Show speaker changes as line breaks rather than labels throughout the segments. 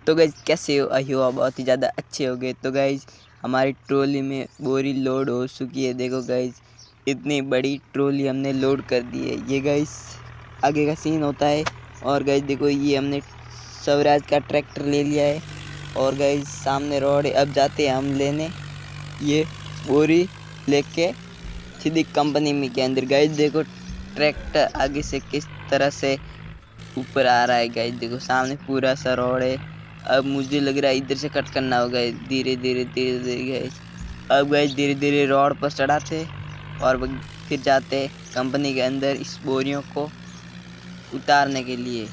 तो गाइज कैसे हो? आई हो बहुत ही ज़्यादा अच्छे हो गए। तो गाइज हमारी ट्रॉली में बोरी लोड हो चुकी है। देखो गाइज इतनी बड़ी ट्रॉली हमने लोड कर दी है। ये गाइज आगे का सीन होता है। और गाइज देखो ये हमने स्वराज का ट्रैक्टर ले लिया है। और गाइज सामने रोड है, अब जाते हैं हम लेने ये बोरी लेके सीधी कंपनी में के अंदर। गाइज देखो ट्रैक्टर आगे से किस तरह से ऊपर आ रहा है। गाइज देखो सामने पूरा सा रोड है। अब मुझे लग रहा है इधर से कट करना होगा धीरे धीरे धीरे धीरे गाइज। अब गाइज धीरे धीरे रोड पर चढ़ाते और फिर जाते कंपनी के अंदर इस बोरियों को उतारने के लिए।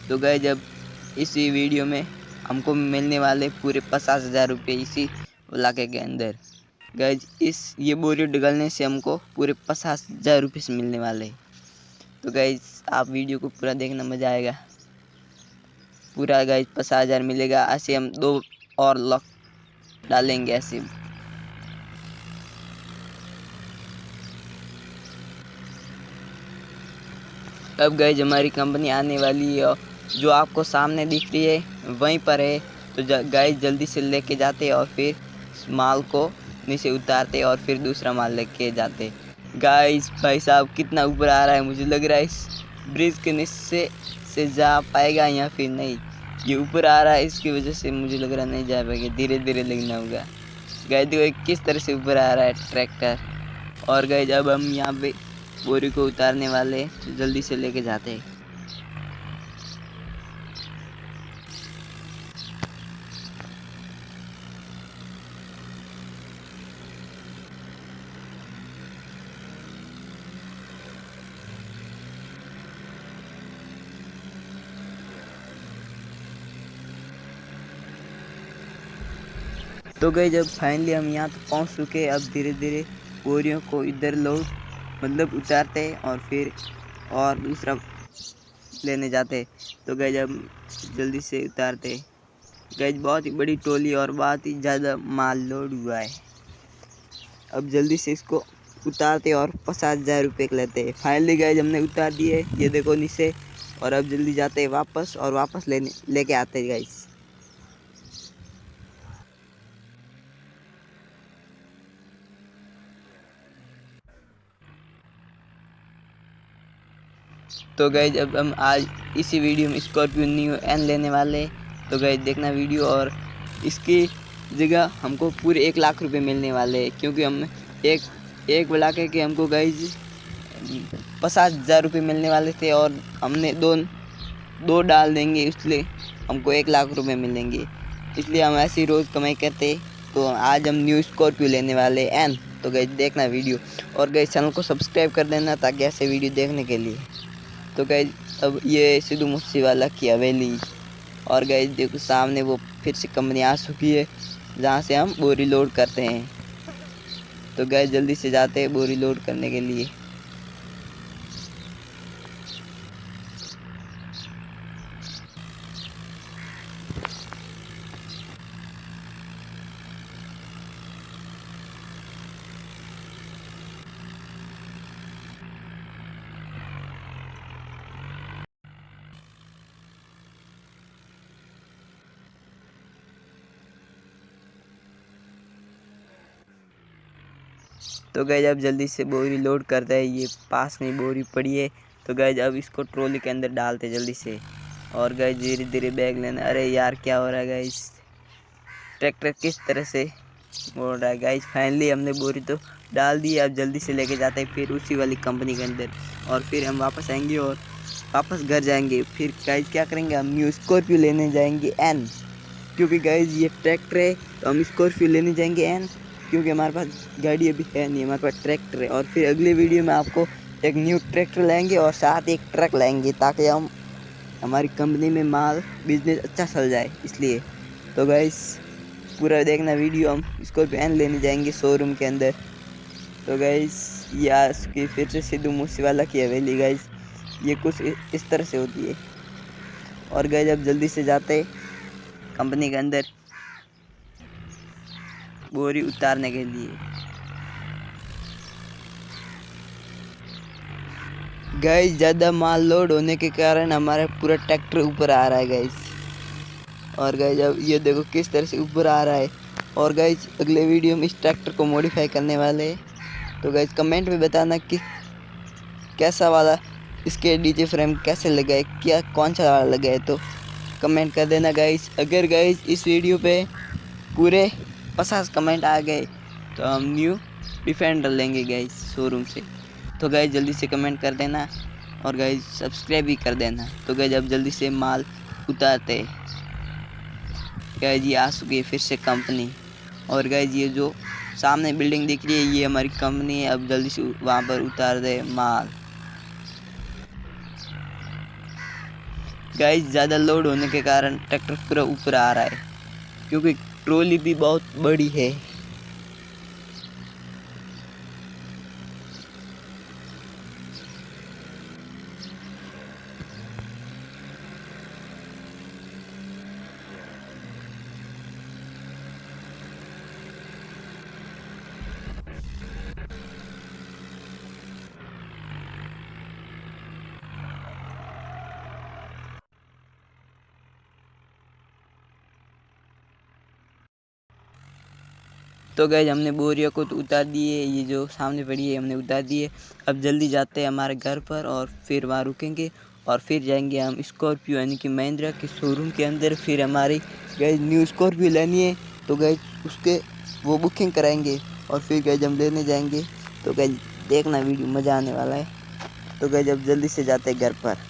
तो गाइज अब इसी वीडियो में हमको मिलने वाले पूरे 50,000 रुपये इसी इलाके के अंदर। गाइज इस ये बोरी डगलने से हमको पूरे 50,000 रुपये से मिलने वाले। तो गाइज आप वीडियो को पूरा देखना, मज़ा आएगा पूरा। गाइज 50,000 मिलेगा। ऐसे हम 2 और लॉक डालेंगे ऐसे। अब गाइज हमारी कंपनी आने वाली है, जो आपको सामने दिख रही है वहीं पर है। तो गाइज जल्दी से लेके जाते और फिर माल को नीचे उतारते और फिर दूसरा माल लेके जाते। गाइज भाई साहब कितना ऊपर आ रहा है, मुझे लग रहा है इस ब्रिज के नीचे से जा पाएगा या फिर नहीं। ये ऊपर आ रहा है, इसकी वजह से मुझे लग रहा नहीं जा पाएगा, धीरे धीरे लगना होगा। गाइज देखो किस तरह से ऊपर आ रहा है ट्रैक्टर। और गाइज अब हम यहाँ पे बोरी को उतारने वाले, तो जल्दी से लेके जाते हैं। तो गई जब फाइनली हम यहाँ तो पहुँच चुके। अब धीरे धीरे बोरियों को इधर लोग मतलब उतारते और फिर और दूसरा लेने जाते। तो गई जब जल्दी से उतारते। गई बहुत ही बड़ी टोली और बहुत ही ज़्यादा माल लोड हुआ है। अब जल्दी से इसको उतारते और 50,000 रुपये लेते। फाइनली गई हमने उतार दिए, ये देखो नीचे। और अब जल्दी जाते वापस और वापस लेके आते गाइस। तो गाइज अब हम आज इसी वीडियो में स्कॉर्पियो न्यू एन लेने वाले। तो गाइज देखना वीडियो। और इसकी जगह हमको पूरे 1 लाख रुपए मिलने वाले हैं, क्योंकि हम एक बुला के हमको गाइज 50,000 रुपये मिलने वाले थे और हमने दो डाल देंगे, इसलिए हमको 1 लाख रुपए मिलेंगे। इसलिए हम ऐसे ही रोज़ कमाई करते। तो आज हम न्यू स्कॉर्पियो लेने वाले एन। तो गाइज देखना वीडियो और गाइज चैनल को सब्सक्राइब कर देना ताकि ऐसे वीडियो देखने के लिए। तो गाइज अब ये सिद्धू मूसेवाला की हवेली। और गाइज देखो सामने वो फिर से कंपनी आ चुकी है, जहाँ से हम बोरी लोड करते हैं। तो गाइज जल्दी से जाते हैं बोरी लोड करने के लिए। तो गाइज अब जल्दी से बोरी लोड करते हैं। ये पास में बोरी पड़ी है। तो गाइज अब इसको ट्रॉली के अंदर डालते जल्दी से। और गाइज धीरे धीरे बैग लेना। अरे यार क्या हो रहा है गाइज, ट्रैक्टर किस तरह से मोड़ रहा है। गाइज फाइनली हमने बोरी तो डाल दी। अब जल्दी से लेके जाते हैं फिर उसी वाली कंपनी के अंदर। और फिर हम वापस आएंगे और वापस घर जाएंगे। फिर गाइज क्या करेंगे, हम न्यू स्कॉर्पियो लेने जाएंगे एन। क्योंकि गाइज ये ट्रैक्टर है तो हम स्कॉर्पियो लेने जाएंगे एन, क्योंकि हमारे पास गाड़ी अभी है नहीं, हमारे पास ट्रैक्टर है। और फिर अगले वीडियो में आपको एक न्यू ट्रैक्टर लाएंगे और साथ एक ट्रक लाएंगे, ताकि हम हमारी कंपनी में माल बिजनेस अच्छा चल जाए इसलिए। तो गाइस पूरा देखना वीडियो। हम स्कॉर्पियो एन लेने जाएंगे शोरूम के अंदर। तो गाइस ये आज की फिर से सिद्धू मूसेवाला की हवेली। गाइस ये कुछ इस तरह से होती है। और गाइस अब जल्दी से जाते कंपनी के अंदर बोरी उतारने के लिए। गाइस ज़्यादा माल लोड होने के कारण हमारा पूरा ट्रैक्टर ऊपर आ रहा है गाइस। और गाइज अब ये देखो किस तरह से ऊपर आ रहा है। और गाइज अगले वीडियो में इस ट्रैक्टर को मॉडिफाई करने वाले हैं। तो गाइज कमेंट में बताना कि कैसा वाला इसके डीजे फ्रेम कैसे लगा है, क्या कौन सा वाला लगा है, तो कमेंट कर देना गाइज। अगर गाइज इस वीडियो पे पूरे 50 कमेंट आ गए तो हम न्यू डिफेंडर लेंगे गाइज शोरूम से। तो गाइज जल्दी से कमेंट कर देना और गाइज सब्सक्राइब भी कर देना। तो गाइज अब जल्दी से माल उतारते गाइज। ये आ चुकी है फिर से कंपनी। और गाइज ये जो सामने बिल्डिंग दिख रही है ये हमारी कंपनी है। अब जल्दी से वहाँ पर उतार दे माल। गाइज ज़्यादा लोड होने के कारण ट्रैक्टर पूरा ऊपर आ रहा है क्योंकि ट्रॉली भी बहुत बड़ी है। तो गैज हमने बोरियों को तो उतार दिए, ये जो सामने पड़ी है हमने उतार दिए। अब जल्दी जाते हैं हमारे घर पर और फिर वहाँ रुकेंगे और फिर जाएंगे हम स्कॉर्पियो यानी कि महिंद्रा के शोरूम के अंदर। फिर हमारी गैज न्यू स्कॉर्पियो लेनी है तो गैज उसके वो बुकिंग कराएंगे और फिर गैज हम लेने जाएंगे। तो गैज देखना वीडियो मज़ा आने वाला है। तो गैज अब जल्दी से जाते हैं घर पर।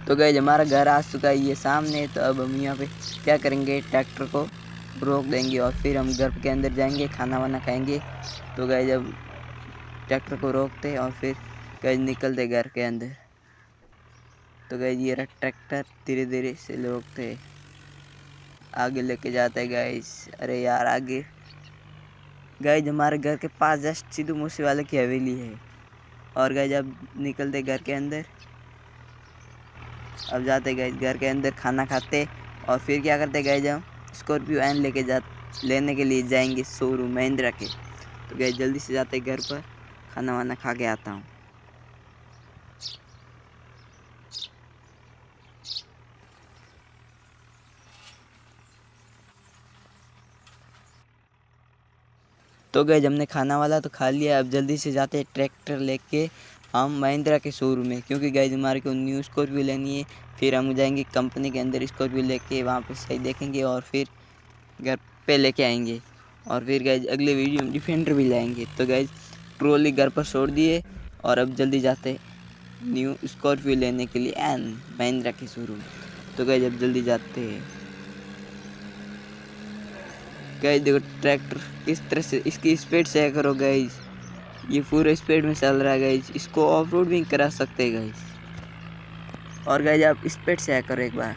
तो गैज हमारा घर आ चुका है ये सामने। तो अब हम यहाँ पे क्या करेंगे, ट्रैक्टर को रोक देंगे और फिर हम घर के अंदर जाएंगे, खाना वाना खाएंगे। तो गैज अब ट्रैक्टर को रोकते और फिर गैज निकलते घर के अंदर। तो गैज ये रहा ट्रैक्टर, धीरे धीरे से रोकते आगे लेके जाते हैं गैज। अरे यार आगे गैज हमारे घर के पास जस्ट सिद्धू मूसे वाले की हवेली है। और गैज अब निकलते घर के अंदर। अब जाते गए घर के अंदर, खाना खाते और फिर क्या करते गए, हम स्कॉर्पियो एन लेने के लिए जाएंगे शोरूम महिंद्रा के। तो गए जल्दी से जाते घर पर, खाना वाना खा के आता हूँ। तो गए हमने खाना वाला तो खा लिया। अब जल्दी से जाते ट्रैक्टर लेके हम महिंद्रा के शोरूम में, क्योंकि गए हमारे को न्यू स्कॉर्पियो लेनी है। फिर हम जाएंगे कंपनी के अंदर स्कॉर्पियो लेके, वहाँ पे सही देखेंगे और फिर घर पे लेके आएंगे। और फिर गए अगले वीडियो में डिफेंडर भी लाएंगे। तो गए ट्रॉली घर पर छोड़ दिए और अब जल्दी जाते न्यू स्कॉर्पियो लेने के लिए एन महिंद्रा के शोरूम। तो गए अब जल्दी जाते हैं। गए देखो ट्रैक्टर किस तरह से, इसकी स्पीड चेक करो गाइस, ये पूरे स्पीड में चल रहा है गाइस। इसको ऑफ रोड भी करा सकते हैं गाइस। और गाइस आप स्पीड चेक करो एक बार।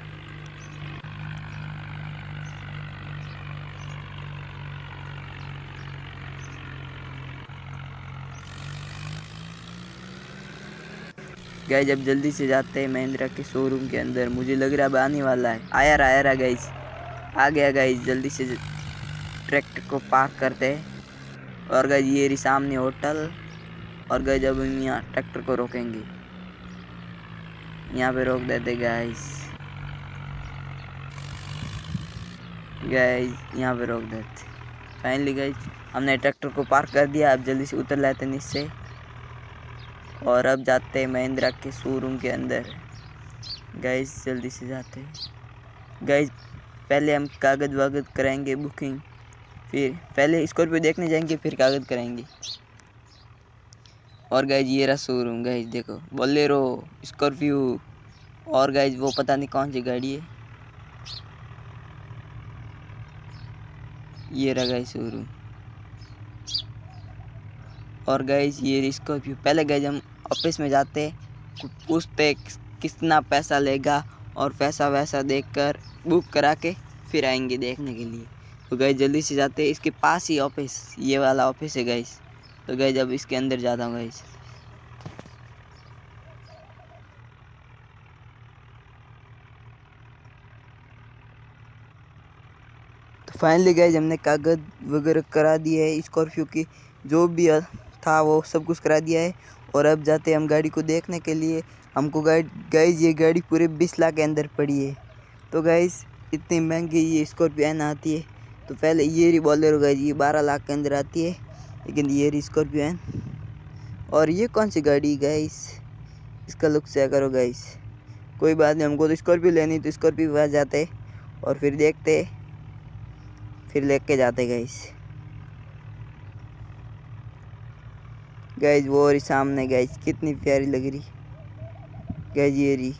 गाइस अब जल्दी से जाते हैं महिंद्रा के शोरूम के अंदर। मुझे लग रहा है अब आने वाला है। आया रहा गाइस, आ गया गाइस। जल्दी से ट्रैक्टर को पार्क करते हैं और गाइस ये रही सामने होटल। और गाइस अब हम यहाँ ट्रैक्टर को रोकेंगे, यहाँ पे रोक देते गाइस। यहाँ पे रोक देते। फाइनली गाइस हमने ट्रैक्टर को पार्क कर दिया। अब जल्दी से उतर लेते हैं नीचे और अब जाते हैं महिंद्रा के शोरूम के अंदर। गाइस जल्दी से जाते हैं गाइस। पहले हम कागज़ वागज़ कराएंगे बुकिंग, फिर पहले स्कॉर्पियो देखने जाएंगे फिर कागज़ कराएंगे। और गाइस ये रहा शोरूम गाइस, देखो बोलेरो, स्कॉर्पियो और गाइस वो पता नहीं कौन सी गाड़ी है। ये रहा गाइस शोरूम। और गाइस ये स्कॉर्पियो। पहले गाइस हम ऑफिस में जाते, पूछते कितना पैसा लेगा और पैसा वैसा देखकर बुक करा के फिर आएंगे देखने के लिए। तो गाइस जल्दी से जाते हैं, इसके पास ही ऑफिस, ये वाला ऑफिस है गाइस। तो गाइस अब इसके अंदर जाता हूँ गाइस। तो फाइनली गाइस हमने कागज़ वगैरह करा दिए है स्कॉर्पियो की, जो भी था वो सब कुछ करा दिया है। और अब जाते हैं हम गाड़ी को देखने के लिए। हमको गाइस ये गाड़ी पूरे 20 लाख के अंदर पड़ी है। तो गाइस इतनी महंगी ये स्कॉर्पियो एन आती है। तो पहले ये रही बोलेरो गाइस, ये 12 लाख के अंदर आती है, लेकिन ये रही स्कॉर्पियो एन। और ये कौन सी गाड़ी गाइस, इसका लुक चेक करो गाइस। कोई बात नहीं, हमको तो स्कॉर्पियो लेनी, तो स्कॉर्पियो के पास जाते और फिर देखते, फिर लेके जाते गाइस। गाइस वो रही सामने गाइस, कितनी प्यारी लग रही गाइस, ये रही।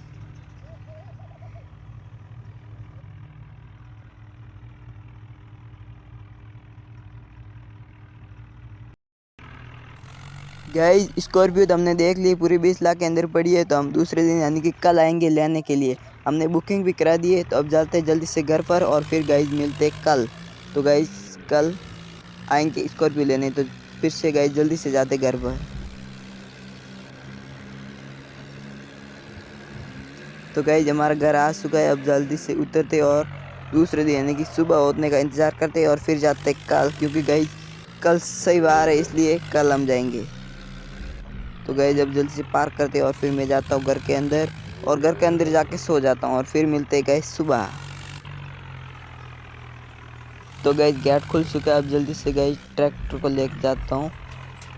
गाइस स्कॉर्पियो तो हमने देख ली, पूरी 20 लाख के अंदर पड़ी है। तो हम दूसरे दिन यानी कि कल आएंगे लेने के लिए। हमने बुकिंग भी करा दी है। तो अब जाते हैं जल्दी से घर पर और फिर गाइस मिलते हैं कल। तो गाइस कल आएंगे स्कॉर्पियो लेने, तो फिर से गाइस जल्दी से जाते घर पर। तो गाइस हमारा घर आ चुका है, अब जल्दी से उतरते और दूसरे दिन यानी कि सुबह होने का इंतज़ार करते और फिर जाते कल, क्योंकि गाइस कल सही बार है, इसलिए कल हम जाएंगे। तो गाइस जब जल्दी से पार्क करते और फिर मैं जाता हूँ घर के अंदर, और घर के अंदर जाके सो जाता हूँ और फिर मिलते हैं गाइस सुबह। तो गाइस गेट खुल चुका है, अब जल्दी से गाइस ट्रैक्टर को लेके जाता हूँ,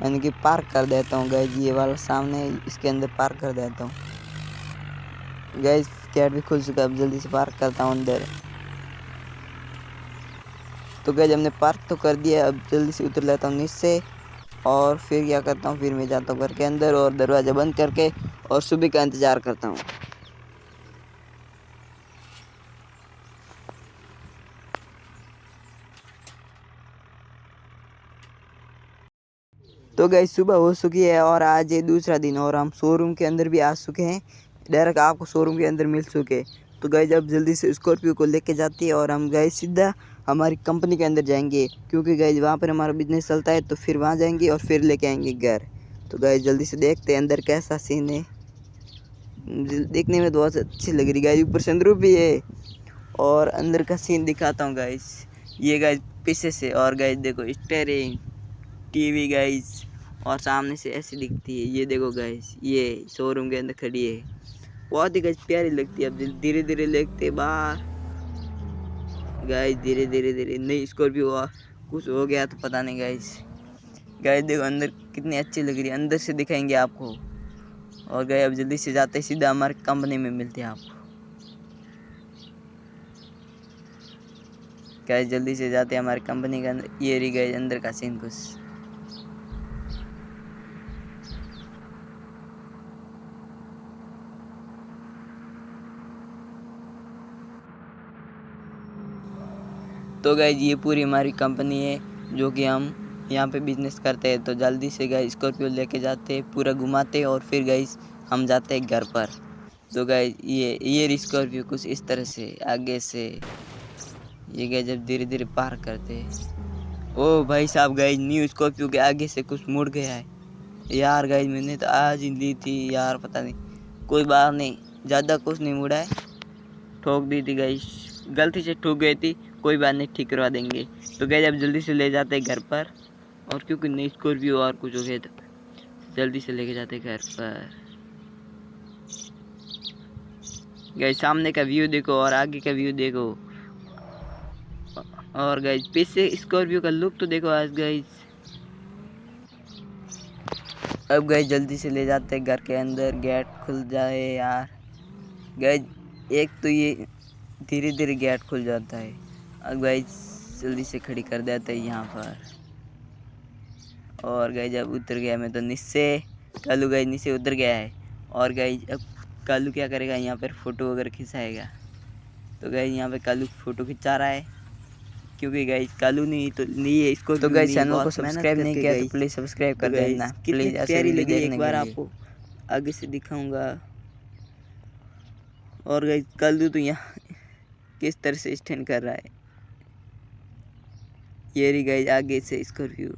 यानी कि पार्क कर देता हूँ गाइस, ये वाला सामने इसके अंदर पार्क कर देता हूँ। गाइस गेट भी खुल चुका है, अब जल्दी से पार्क करता हूँ अंदर। तो गाइस हमने पार्क तो कर दिया, अब जल्दी से उतर लेता हूँ नीचे और फिर क्या करता हूँ, फिर मैं जाता हूँ घर के अंदर और दरवाज़ा बंद करके और सुबह का इंतज़ार करता हूँ। तो गाइस सुबह हो चुकी है और आज ये दूसरा दिन, और हम शोरूम के अंदर भी आ चुके हैं, डायरेक्ट आपको शोरूम के अंदर मिल चुके। तो गाइस अब जल्दी से स्कॉर्पियो को लेके जाती है और हम गाइस सीधा हमारी कंपनी के अंदर जाएंगे, क्योंकि गाइस वहाँ पर हमारा बिजनेस चलता है। तो फिर वहाँ जाएंगे और फिर लेके आएंगे घर। तो गाइस जल्दी से देखते हैं अंदर कैसा सीन है। देखने में तो बहुत अच्छी लग रही गाइस, ऊपर सनरूफ भी है। और अंदर का सीन दिखाता हूँ गाइस, ये गाइस पीछे से, और गाइस देखो स्टीयरिंग, टीवी गाइस, और सामने से ऐसी दिखती है। ये देखो गाइस, ये शोरूम के अंदर खड़ी है, बहुत ही गाइस प्यारी लगती है। अब धीरे धीरे लेते बाहर गाइस, धीरे धीरे धीरे नहीं स्कॉर्पियो कुछ हो गया तो पता नहीं गाइस। गाइस देखो अंदर कितनी अच्छी लग रही है, अंदर से दिखाएंगे आपको। और गाइस अब जल्दी से जाते सीधा हमारे कंपनी में मिलते हैं आपको। गाइस जल्दी से जाते हैं हमारी कंपनी के अंदर, ये रही गाइस अंदर का सीन कुछ। तो गाइस ये पूरी हमारी कंपनी है, जो कि हम यहाँ पे बिजनेस करते हैं। तो जल्दी से गाइस स्कॉर्पियो लेके जाते हैं, पूरा घुमाते हैं और फिर गाइस हम जाते हैं घर पर। तो गाइस ये स्कॉर्पियो कुछ इस तरह से आगे से, ये गाइस जब धीरे धीरे पार करते हैं। ओ भाई साहब गाइस, न्यू स्कॉर्पियो के आगे से कुछ मुड़ गया है यार। गाइस मैंने तो आज ही ली थी यार, पता नहीं, कोई बात नहीं, ज़्यादा कुछ नहीं मुड़ा है, ठोक दी थी गाइस, गलती से ठोक गई थी, कोई बात नहीं, ठीक करवा देंगे। तो गाइस अब जल्दी से ले जाते हैं घर पर, और क्योंकि नई स्कॉर्पियो और कुछ हो गया तो जल्दी से लेके जाते हैं घर पर। गाइस सामने का व्यू देखो और आगे का व्यू देखो, और गाइस पीछे स्कॉर्पियो का लुक तो देखो आज गाइस। अब गाइस जल्दी से ले जाते हैं घर के अंदर, गेट खुल जाए यार। गाइस एक तो ये धीरे धीरे गेट खुल जाता है। अब गाइस जल्दी से खड़ी कर देते हैं यहाँ पर। और गाइस जब उतर गया मैं तो नीचे, कालू गाइस नीचे उतर गया है। और गाइस अब कालू क्या करेगा, यहाँ पर फ़ोटो वगैरह खिंचाएगा। तो गाइस यहाँ पे कालू फ़ोटो खिंचा रहा है, क्योंकि गाइस कालू नहीं तो नहीं है इसको। तो गाइस चैनल को सब्सक्राइब नहीं किया तो प्लीज़ सब्सक्राइब कर देना प्लीज़, प्यारी लगी एक बार आपको आगे से दिखाऊंगा। और गाइस कालू तो यहाँ किस तरह से स्टैंड कर रहा है। ये रही गाइज आगे से स्कॉर्पियो।